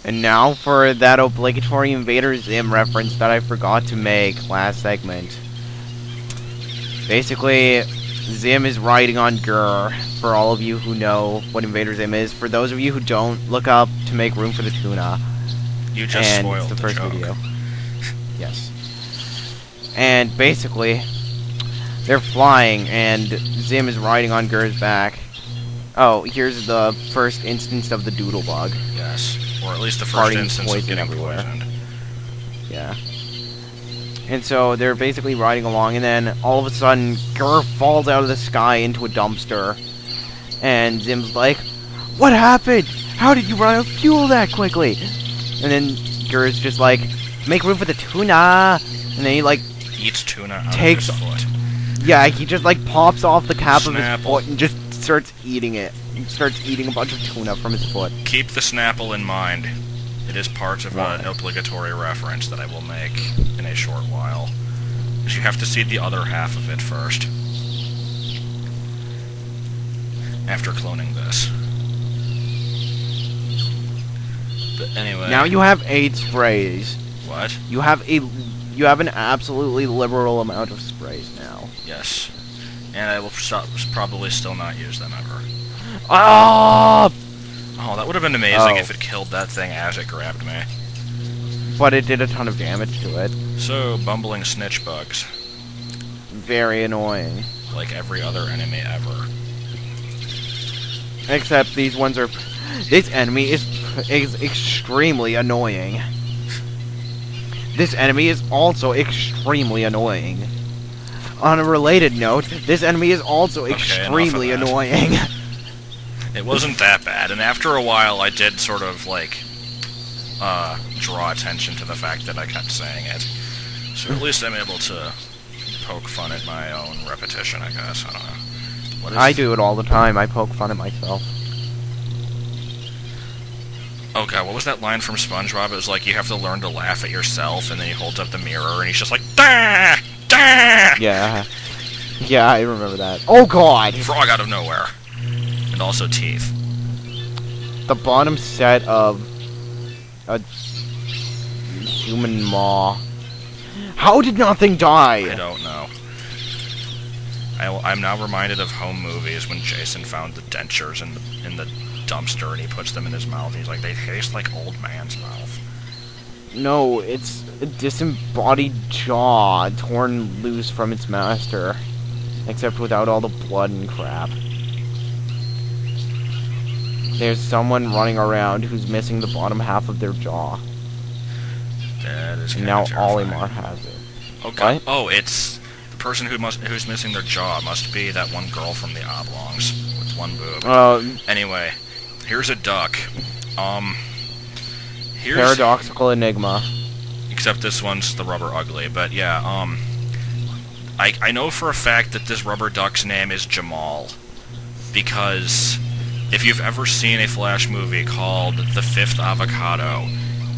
And now for that obligatory Invader Zim reference that I forgot to make last segment. Basically, Zim is riding on Grr, for all of you who know what Invader Zim is. For those of you who don't, look up To Make Room for the Tuna. You just and spoiled it's the the first joke. video. Yes. And basically, they're flying, and Zim is riding on Grr's back. Oh, here's the first instance of the Doodlebug. Yes. Or at least the first Farting instance of poison getting everywhere. poisoned. Yeah. And so they're basically riding along, and then all of a sudden, Grr falls out of the sky into a dumpster. And Zim's like, "What happened? How did you run out of fuel that quickly?" And then Grr's just like, "Make room for the tuna." And then he like Eats tuna out takes of his foot. Yeah, he just like pops off the cap of his Snapple. foot and just starts eating it. He starts eating a bunch of tuna from his foot. Keep the Snapple in mind. It is part of Why? an obligatory reference that I will make in a short while. But you have to see the other half of it first. After cloning this. But anyway... Now you have 8 sprays. What? You have an absolutely liberal amount of sprays now. Yes. And I will probably still not use them ever. Ah! Oh, that would have been amazing Oh. if it killed that thing as it grabbed me. But it did a ton of damage to it. So, bumbling snitch bugs. Very annoying. Like every other enemy ever. Except these ones are... This enemy is extremely annoying. This enemy is also extremely annoying. On a related note, this enemy is also extremely enough of annoying. It wasn't that bad, and after a while I did sort of, like, draw attention to the fact that I kept saying it. So at least I'm able to poke fun at my own repetition, I guess. I don't know. What is I do it all the time. I poke fun at myself. Oh god, what was that line from SpongeBob? It was like, you have to learn to laugh at yourself, and then he holds up the mirror, and he's just like, "Dah! Dah!" Yeah. Yeah, I remember that. Oh god! Frog out of nowhere. And also teeth. The bottom set of a human maw. How did nothing die? I don't know. I'm now reminded of home movies when Jason found the dentures in the dumpster and he puts them in his mouth. He's like, they taste like old man's mouth. No, it's a disembodied jaw torn loose from its master. Except without all the blood and crap. There's someone running around who's missing the bottom half of their jaw. That is And kinda now terrifying. Olimar has it. Oh god. What? Oh, it's the person who's missing their jaw must be that one girl from the Oblongs with one boob. Anyway, here's a duck. Here's Paradoxical enigma. except this one's the rubber ugly, but yeah, I know for a fact that this rubber duck's name is Jamal, because if you've ever seen a Flash movie called The Fifth Avocado,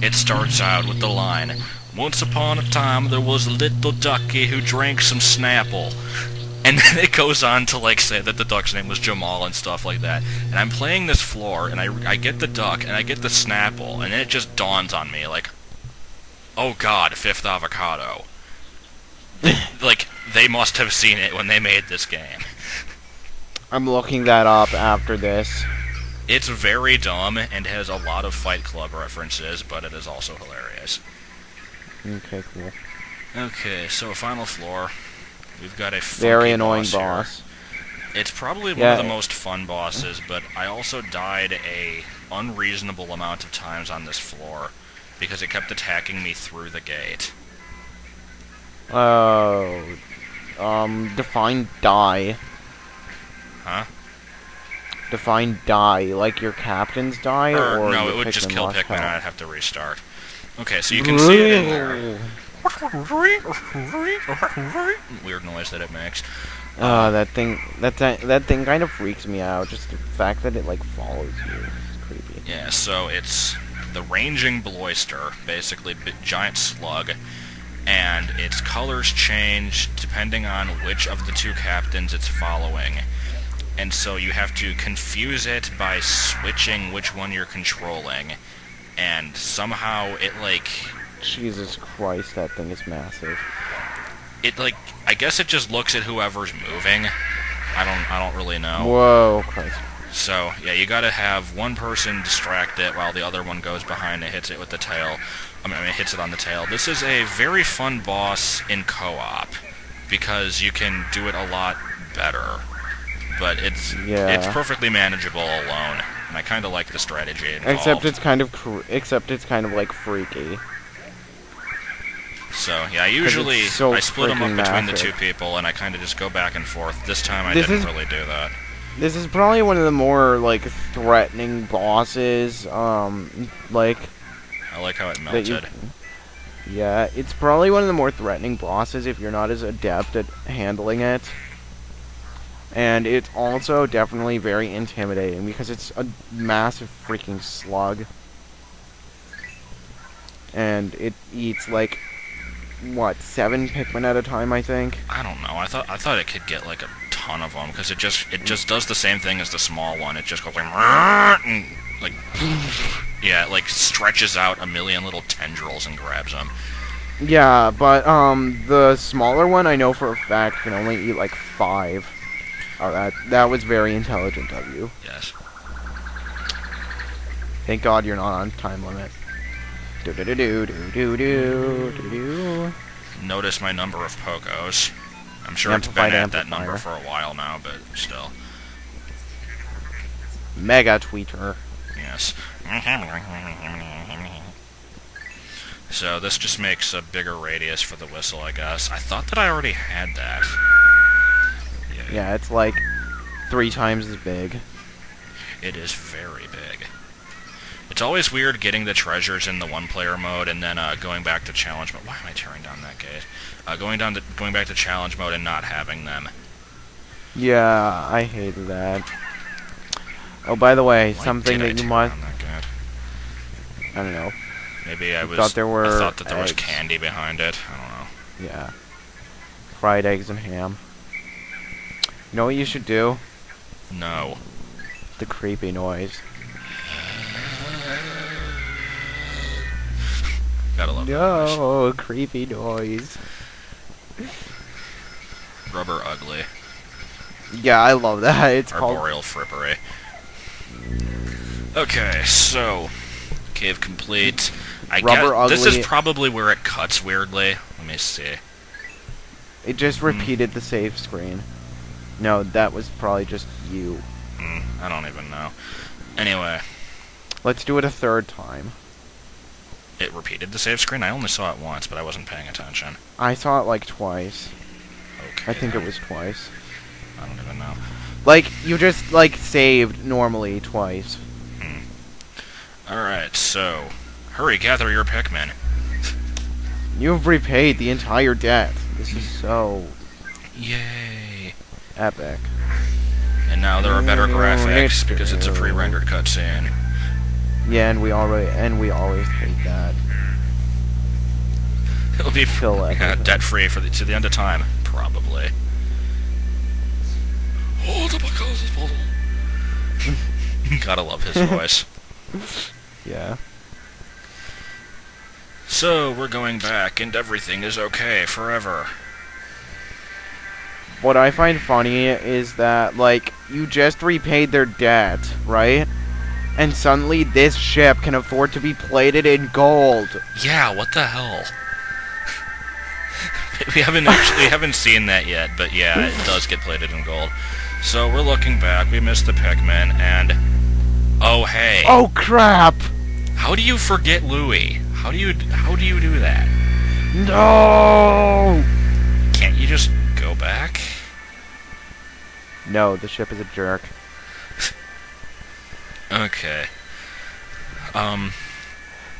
it starts out with the line, "Once upon a time there was a little ducky who drank some Snapple." And then it goes on to, like, say that the duck's name was Jamal and stuff like that. And I'm playing this floor, and I get the duck, and I get the Snapple, and then it just dawns on me, like, oh god, Fifth Avocado. Like, they must have seen it when they made this game. I'm looking that up after this. It's very dumb, and has a lot of Fight Club references, but it is also hilarious. Okay, cool. Okay, so final floor. We've got a funky Very annoying boss here. boss. It's probably one Yeah. of the most fun bosses, but I also died a unreasonable amount of times on this floor because it kept attacking me through the gate. Oh, define die. Huh? Define die, like your captain's die, or no, your it would just Pikmin kill lost Pikmin and health? I'd have to restart. Okay, so you can see it in there. Weird noise that it makes. That thing kind of freaks me out. Just the fact that it like follows you is creepy. Yeah, so it's the ranging Bloister, basically giant slug, and its colors change depending on which of the two captains it's following. And so you have to confuse it by switching which one you're controlling. and somehow it, like... Jesus Christ, that thing is massive. It, like, I guess it just looks at whoever's moving. I don't really know. Whoa, Christ. So, yeah, you gotta have one person distract it while the other one goes behind and hits it with the tail. I mean, hits it on the tail. This is a very fun boss in co-op, because you can do it a lot better. But it's perfectly manageable alone, and I kind of like the strategy involved. Except it's kind of like freaky. So, yeah, usually I split them up between the two people, and I kind of just go back and forth. This time I didn't really do that. This is probably one of the more, like, threatening bosses, like... I like how it melted. Yeah, it's probably one of the more threatening bosses if you're not as adept at handling it. And it's also definitely very intimidating, because it's a massive freaking slug. And it eats, like... what, 7 Pikmin at a time, I think? I don't know. I thought it could get like a ton of them, because it just does the same thing as the small one. It just goes like, and like, yeah, it like stretches out a million little tendrils and grabs them. Yeah, but the smaller one I know for a fact can only eat like 5. Oh, that was very intelligent of you. Yes. Thank God you're not on time limit. Notice my number of Pokos. I'm sure it's been at that number for a while now, but still. Mega Tweeter. Yes. So this just makes a bigger radius for the whistle, I guess. I thought that I already had that. Yeah, it's like 3 times as big. It is very big. It's always weird getting the treasures in the one-player mode and then going back to challenge mode. Why am I tearing down that gate? Going back to challenge mode and not having them. Yeah, I hated that. Oh, by the way, something that you must... I don't know. Maybe I thought that there was candy behind it. I don't know. Yeah. Fried eggs and ham. You know what you should do? No. The creepy noise. Gotta love that noise. No, creepy noise. Rubber ugly. Yeah, I love that. It's Arboreal frippery. Okay, so cave complete. This is probably where it cuts weirdly. Let me see. It just repeated the save screen. No, that was probably just you. I don't even know. Anyway. Let's do it a 3rd time. It repeated the save screen? I only saw it once, but I wasn't paying attention. I saw it like twice. Okay. I think it was twice. I don't even know. Like, you just, like, saved normally twice. Alright, so... hurry, gather your Pikmin. You've repaid the entire debt. This is so... yay. Epic. And now there are better graphics, because it's a pre-rendered cutscene. Yeah, and we always hate that. It'll be debt-free to the end of time, probably. Oh, the because is puzzle. Gotta love his voice. Yeah. So, we're going back, and everything is okay forever. What I find funny is that, like, you just repaid their debt, right? And suddenly this ship can afford to be plated in gold. Yeah, what the hell? we haven't seen that yet, but yeah, it does get plated in gold. So we're looking back, we missed the Pikmin, and... oh, hey. Oh, crap! How do you forget Louie? How do you do that? No! Can't you just go back? No, the ship is a jerk. Okay.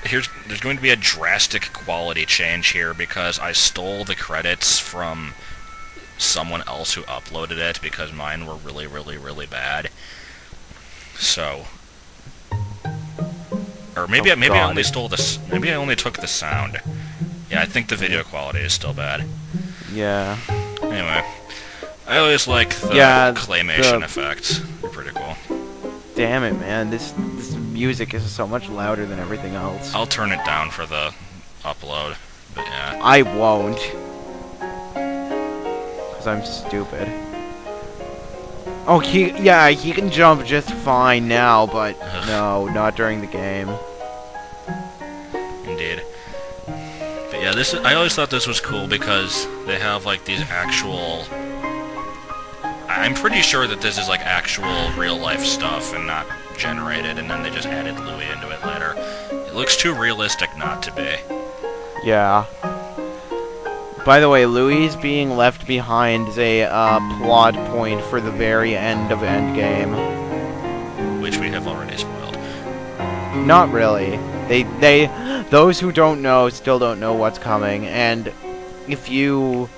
There's going to be a drastic quality change here because I stole the credits from someone else who uploaded it because mine were really, really, really bad. So... or maybe I only stole this. Maybe I only took the sound. Yeah, I think the video quality is still bad. Yeah. Anyway, I always like the claymation effects. They're pretty cool. Damn it, man! This music is so much louder than everything else. I'll turn it down for the upload, but yeah. I won't. Because I'm stupid. Oh, he can jump just fine now, but no, not during the game. Indeed. But yeah, I always thought this was cool because they have, like, these actual... I'm pretty sure that this is, like, actual real-life stuff and not generated, and then they just added Louie into it later. It looks too realistic not to be. Yeah. By the way, Louie's being left behind is a plot point for the very end of Endgame. Which we have already spoiled. Not really. Those who don't know still don't know what's coming, and if you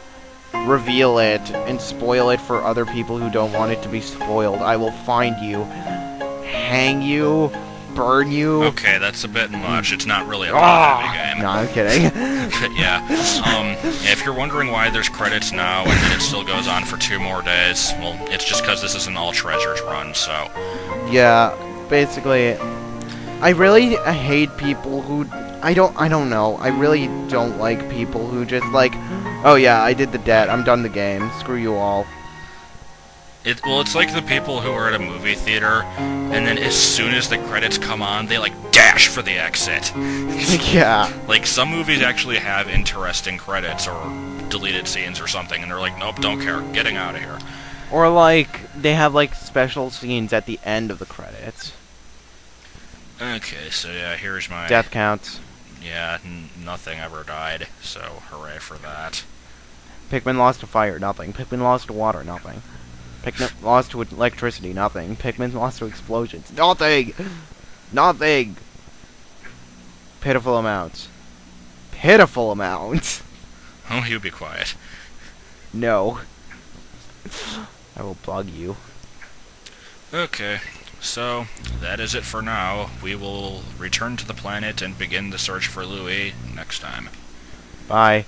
reveal it and spoil it for other people who don't want it to be spoiled, I will find you, hang you, burn you. Okay, that's a bit much. It's not really a heavy game. No, I'm kidding. But yeah, if you're wondering why there's credits now and then it still goes on for 2 more days, well, it's just because this is an all treasures run, so... Yeah, basically, I really hate people who... I don't know. I really don't like people who just like, oh yeah, I did the debt, I'm done the game, screw you all. Well, it's like the people who are at a movie theater, and then as soon as the credits come on, they, like, dash for the exit. Yeah. Like, some movies actually have interesting credits or deleted scenes or something, and they're like, nope, don't care, getting out of here. Or, like, they have, like, special scenes at the end of the credits. Okay, so yeah, here's my... Death counts. Yeah, nothing ever died, so hooray for that. Pikmin lost to fire, nothing. Pikmin lost to water, nothing. Pikmin lost to electricity, nothing. Pikmin lost to explosions, nothing! Nothing! Pitiful amounts. Pitiful amounts! Oh, you be quiet. No. I will bug you. Okay, so that is it for now. We will return to the planet and begin the search for Louie next time. Bye.